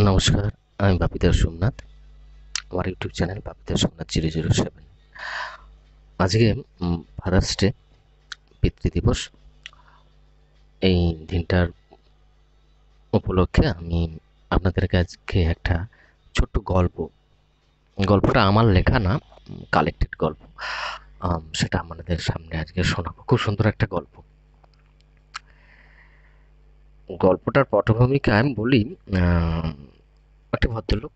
নমস্কার, আমি বাপিদার সোমনাথ। আমার ইউটিউব চ্যানেল বাপিদার সোমনাথ 007। আজকে ফাদার্স ডে, পিতৃদিবস। এই দিনটার উপলক্ষে আমি আপনাদের কাছে একটা ছোট্ট গল্পটা আমার লেখা না, কালেক্টেড গল্প। সেটা আমাদের সামনে আজকে শোনাবো। খুব সুন্দর একটা গল্প। গল্পটার পটভূমিকা আমি বলি। একটা ভদ্রলোক,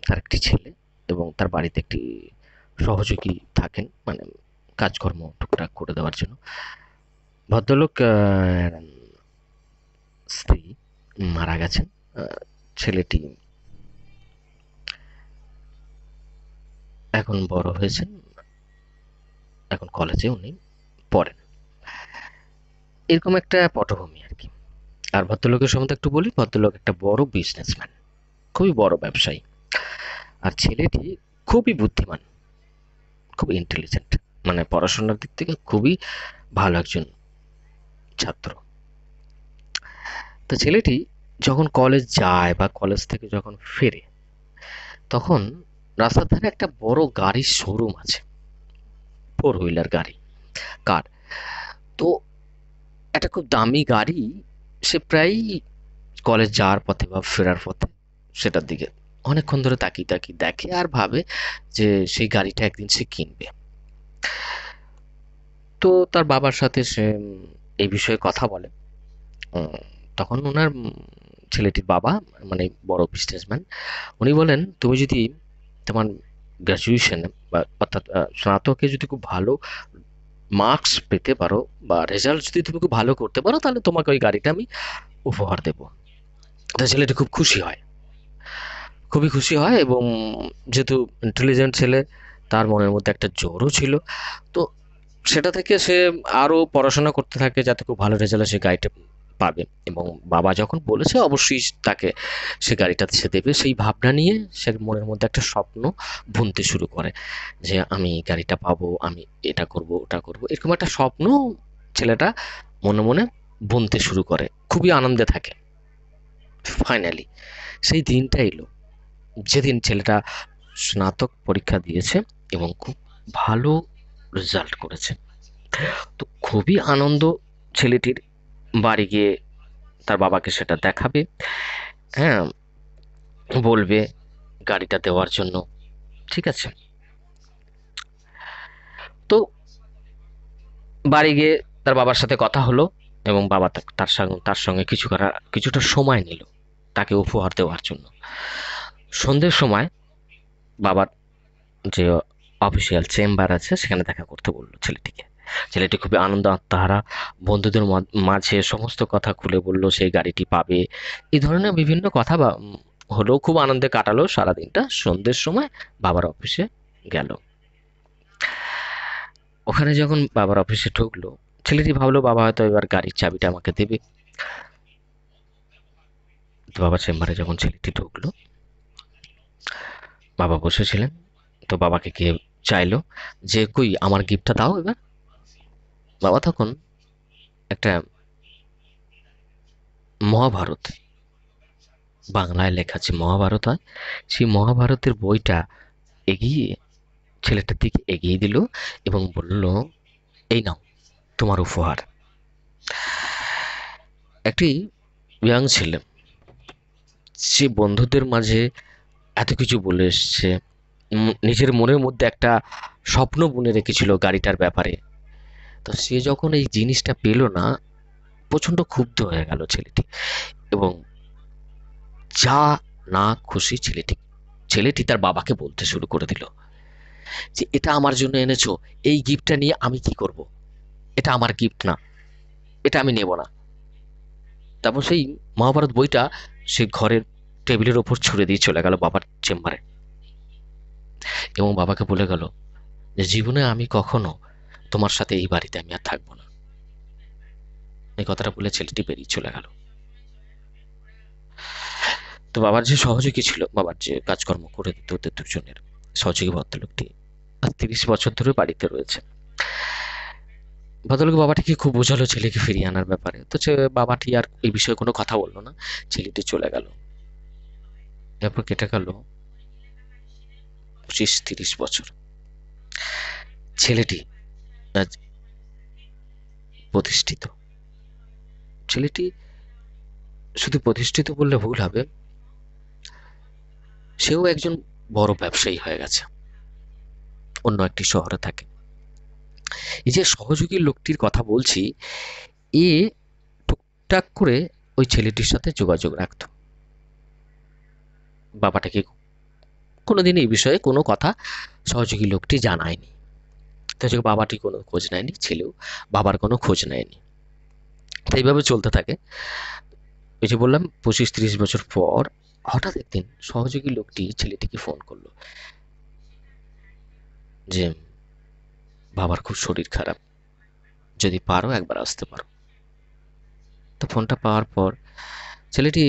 তার একটি ছেলে এবং তার বাড়িতে একটি সহযোগী থাকেন, মানে কাজকর্ম টুকটাক করে দেওয়ার জন্য। ভদ্রলোক স্ত্রী মারা গেছেন। ছেলেটি এখন বড় হয়েছেন, এখন কলেজে উনি পড়েন। এরকম একটা পটভূমি আর কি। আর ভদ্রলোকের সম্বন্ধে একটু বলি। ভদ্রলোক একটা বড় বিজনেসম্যান, খুবই বড় ব্যবসায়ী। আর ছেলেটি খুবই বুদ্ধিমান, খুব ইন্টেলিজেন্ট, মানে পড়াশোনার দিক থেকে খুবই ভালো একজন ছাত্র। তো ছেলেটি যখন কলেজ যায় বা কলেজ থেকে যখন ফেরে, তখন রাস্তার ধারে একটা বড় গাড়ির শোরুম আছে, ফোর হুইলার গাড়ি, কার। তো একটা খুব দামি গাড়ি, সে প্রায়ই কলেজ যাওয়ার পথে বা ফেরার পথে সেটার দিকে অনেকক্ষণ ধরে তাকিয়ে তাকিয়ে দেখে আর ভাবে যে সেই গাড়িটা একদিন সে কিনবে। তো তার বাবার সাথে সে এই বিষয়ে কথা বলে। উম, তখন ওনার ছেলেটির বাবা, মানে বড় বিজনেসম্যান, উনি বলেন, তুমি যদি তোমার গ্র্যাজুয়েশনে বা অর্থাৎ স্নাতকে যদি খুব ভালো মার্কস পেতে পারো বা রেজাল্ট যদি তুমি খুব ভালো করতে পারো, তাহলে তোমাকে ওই গাড়িটা আমি উপহার দেবো। তো ছেলেটি খুব খুশি হয়, খুবই খুশি হয়। এবং যেহেতু ইন্টেলিজেন্ট ছেলে, তার মনের মধ্যে একটা জোরও ছিল। তো সেটা থেকে সে আরও পড়াশোনা করতে থাকে যাতে খুব ভালো রেজাল্টে সে গাড়িটা পাবে। এবং বাবা যখন বলেছে অবশ্যই তাকে সে গাড়িটা সে দেবে, সেই ভাবনা নিয়ে সে মনের মধ্যে একটা স্বপ্ন বুনতে শুরু করে যে আমি এই গাড়িটা পাবো, আমি এটা করব ওটা করব, এরকম একটা স্বপ্ন ছেলেটা মনে মনে বুনতে শুরু করে, খুবই আনন্দে থাকে। ফাইনালি সেই দিনটা এলো, যেদিন ছেলেটা স্নাতক পরীক্ষা দিয়েছে এবং খুব ভালো রেজাল্ট করেছে। তো খুবই আনন্দ ছেলেটির। বাড়ি গিয়ে তার বাবাকে সেটা দেখাবে, হ্যাঁ, বলবে গাড়িটা দেওয়ার জন্য। ঠিক আছে। তো বাড়ি গিয়ে তার বাবার সাথে কথা হলো এবং বাবা তার সঙ্গে কিছুটা সময় নিল তাকে উপহার দেওয়ার জন্য। সন্ধ্যের সময় বাবার যে অফিসিয়াল চেম্বার আছে সেখানে দেখা করতে বললো ছেলেটিকে। ছেলেটি খুবই আনন্দ আত্মহারা, বন্ধুদের মাঝে সমস্ত কথা খুলে বলল সেই গাড়িটি পাবে। এই ধরনের বিভিন্ন কথা হলো, খুব আনন্দে কাটালো সারাদিনটা। সন্ধ্যের সময় বাবার অফিসে গেল। ওখানে যখন বাবার অফিসে ঢুকলো, ছেলেটি ভাবলো বাবা হয়তো এবার গাড়ির চাবিটা আমাকে দেবে। তো বাবার চেম্বারে যখন ছেলেটি ঢুকলো, বাবা বসেছিলেন। তো বাবাকে গিয়ে চাইলো যে কই আমার গিফটটা দাও এবার। বাবা তখন একটা মহাভারত, বাংলায় লেখা যে মহাভারত হয়, সেই মহাভারতের বইটা এগিয়ে ছেলেটার দিকে এগিয়ে দিল এবং বলল, এই নাও তোমার উপহার। একটি ইয়াং ছেলে, সে বন্ধুদের মাঝে এত কিছু বলে এসছে, নিজের মনের মধ্যে একটা স্বপ্ন বুনে রেখেছিল গাড়িটার ব্যাপারে। তো সে যখন এই জিনিসটা পেল না, প্রচণ্ড ক্ষুব্ধ হয়ে গেল ছেলেটি। এবং যা না খুশি ছেলেটি তার বাবাকে বলতে শুরু করে দিল যে এটা আমার জন্য এনেছো, এই গিফটটা নিয়ে আমি কি করব, এটা আমার গিফট না, এটা আমি নেব না। তারপর সেই মহাভারত বইটা সে ঘরের টেবিলের ওপর ছুঁড়ে দিয়ে চলে গেল বাবার চেম্বারে এবং বাবাকে বলে গেল যে জীবনে আমি কখনো তোমার সাথে এই বাড়িতে আমি আর থাকবো না। এই কথাটা বলে ছেলেটি বেরিয়ে চলে গেল। তো বাবার যে সহযোগী ছিল, বাবার যে কাজকর্ম করে দিত ওদের দুজনের সহযোগী ভদ্রলোকটি আজ 30 বছর ধরে বাড়িতে রয়েছে। ভদ্রলোক বাবাটিকে খুব বোঝালো ছেলেকে ফিরিয়ে আনার ব্যাপারে। তো বাবাটি আর এই বিষয়ে কোনো কথা বললো না, ছেলেটি চলে গেল। এরপর কেটে গেল 25-30 বছর। ছেলেটি আজ প্রতিষ্ঠিত। ছেলেটি শুধু প্রতিষ্ঠিত বললে ভুল হবে, সেও একজন বড় ব্যবসায়ী হয়ে গেছে, অন্য একটি শহরে থাকে। এই যে সহযোগী লোকটির কথা বলছি, এ টুকটাক করে ওই ছেলেটির সাথে যোগাযোগ রাখতো। বাবাটাকে কোনোদিন এই বিষয়ে কোনো কথা সহযোগী লোকটি জানায়নি। তো বাবাটি কোনো খোঁজ নেয়নি, ছেলেও বাবার কোনো খোঁজ নেয়নি। তো এইভাবে চলতে থাকে। ওই যে বললাম 25-30 বছর পর হঠাৎ একদিন সহযোগী লোকটি ছেলেটিকে ফোন করলো যে বাবার খুব শরীর খারাপ, যদি পারো একবার আসতে পারো। তো ফোনটা পাওয়ার পর ছেলেটি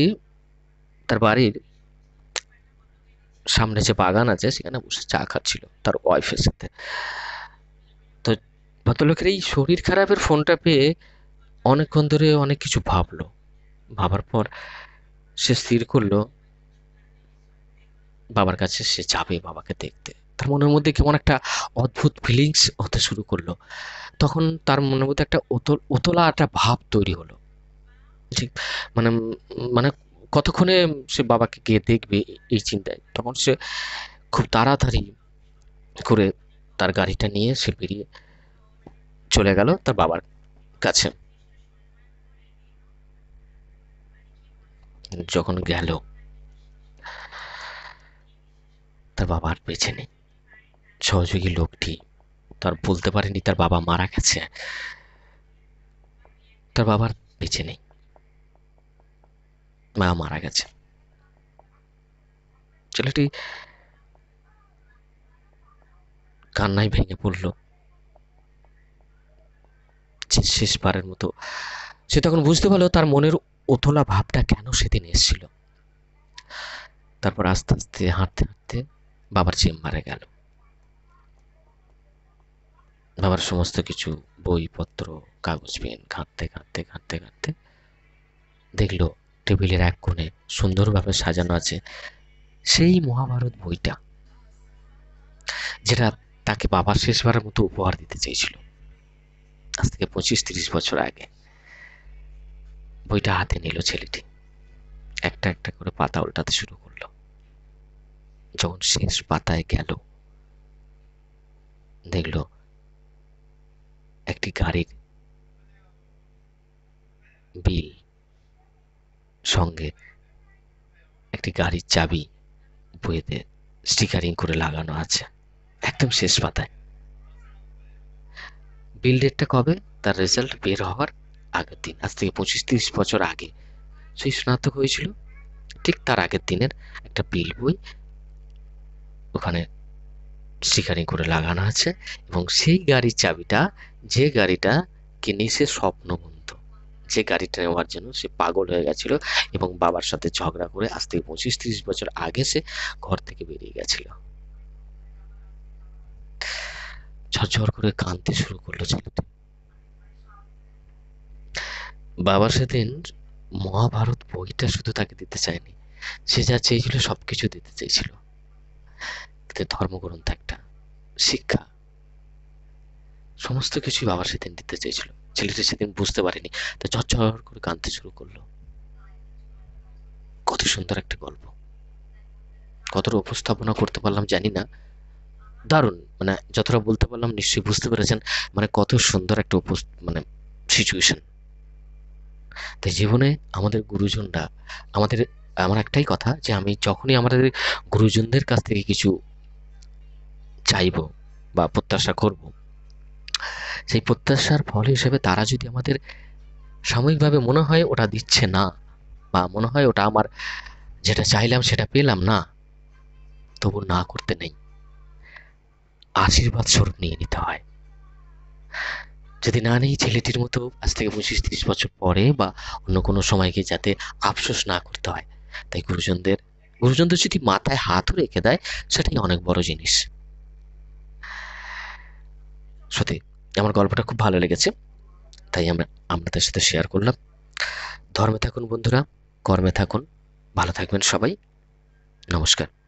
তার বাড়ির সামনে যে বাগান আছে সেখানে বসে চা খাচ্ছিল তার ওয়াইফের সাথে। তো ভদ্রলোকের এই শরীর খারাপের ফোনটা পেয়ে অনেকক্ষণ ধরে অনেক কিছু ভাবলো। ভাবার পর সে স্থির করলো বাবার কাছে সে যাবে বাবাকে দেখতে। তার মনের মধ্যে কেমন একটা অদ্ভুত ফিলিংস হতে শুরু করলো। তখন তার মনের মধ্যে একটা উতলা একটা ভাব তৈরি হলো। ঠিক মানে মানে কতক্ষণে সে বাবাকে গিয়ে দেখবে এই চিন্তায় তখন সে খুব তাড়াতাড়ি করে তার গাড়িটা নিয়ে সে বেরিয়ে চলে গেল তার বাবার কাছে। যখন গেল তার বাবা আর বেঁচে নেই। সহযোগী লোকটি তার বলতে পারেনি তার বাবা মারা গেছে, তার বাবার বেঁচে নেই, মা মারা গেছে। ছেলেটি কান্নায় ভেঙে পড়ল শেষবারের মতো। সে তখন বুঝতে পারলো তার মনের ওতলা ভাবটা কেন সেদিন এসেছিল। তারপর আস্তে আস্তে হাঁটতে হাঁটতে বাবার চেম্বারে গেল। বাবার সমস্ত কিছু বইপত্র কাগজ পেন ঘাঁটতে ঘাঁটতে ঘাঁটতে ঘাঁটতে দেখলো টেবিলের এক কোণে সুন্দরভাবে সাজানো আছে সেই মহাভারত বইটা, যেটা তাকে বাবা শেষবারের মতো উপহার দিতে চেয়েছিল আজ থেকে 25-30 বছর আগে। বইটা হাতে নিল ছেলেটি, একটা একটা করে পাতা উল্টাতে শুরু করলো। যখন শেষ পাতায় গেল দেখলো একটি গাড়ির বিল, সঙ্গে একটি গাড়ির চাবি বইতে স্টিকারিং করে লাগানো আছে একদম শেষ পাতায়। বিল ডেটটা কবে? তার রেজাল্ট বের হওয়ার আগের দিন, আজ থেকে 25-30 বছর আগে সেই স্নাতক হয়েছিল, ঠিক তার আগের দিনের একটা বিল বই ওখানে স্টিকারিং করে লাগানো আছে। এবং সেই গাড়ির চাবিটা, যে গাড়িটা কিনে সে স্বপ্ন বুনত, যে গাড়িটা নেওয়ার জন্য সে পাগল হয়ে গেছিল এবং বাবার সাথে ঝগড়া করে আজ থেকে 25-30 বছর আগে সে ঘর থেকে বেরিয়ে গেছিল। ঝরঝর করে কাঁদতে শুরু করলো ছেলেটি। বাবা সেদিন মহাভারত বইটা শুধু তাকে দিতে চায়নি, সে যা চেয়েছিল সবকিছু দিতে চেয়েছিল। কিন্তু ধর্মগ্রন্থ একটা, শিক্ষা, সমস্ত কিছুই বাবা সেদিন দিতে চেয়েছিল। ছেলেটি সেদিন বুঝতে পারেনি, তো ঝরঝর করে কাঁদতে শুরু করলো। কত সুন্দর একটা গল্প, কতটা উপস্থাপনা করতে পারলাম জানি না, দারুণ, মানে যতটা বলতে পারলাম নিশ্চয়ই বুঝতে পেরেছেন মানে কত সুন্দর একটা মানে সিচুয়েশন। তাই জীবনে আমাদের গুরুজনরা আমাদের, আমার একটাই কথা যে আমি যখনই আমাদের গুরুজনদের কাছ থেকে কিছু চাইবো বা প্রত্যাশা করব, সেই প্রত্যাশার ফল হিসেবে তারা যদি আমাদের সাময়িকভাবে মনে হয় ওটা দিচ্ছে না, বা মনে হয় ওটা আমার যেটা চাইলাম সেটা পেলাম না, তবু না করতে নেই, আশীর্বাদ স্বরূপ নিয়ে নিতে হয়। যদি না নেই ছেলেটির মতো আজ থেকে 25-30 বছর পরে বা অন্য কোনো সময়কে যাতে আফসোস না করতে হয়। তাই গুরুজনদের যদি মাথায় হাতও রেখে দেয় সেটাই অনেক বড় জিনিস। সত্যি আমার গল্পটা খুব ভালো লেগেছে, তাই আমরা আপনাদের সাথে শেয়ার করলাম। ধর্মে থাকুন বন্ধুরা, কর্মে থাকুন, ভালো থাকবেন সবাই। নমস্কার।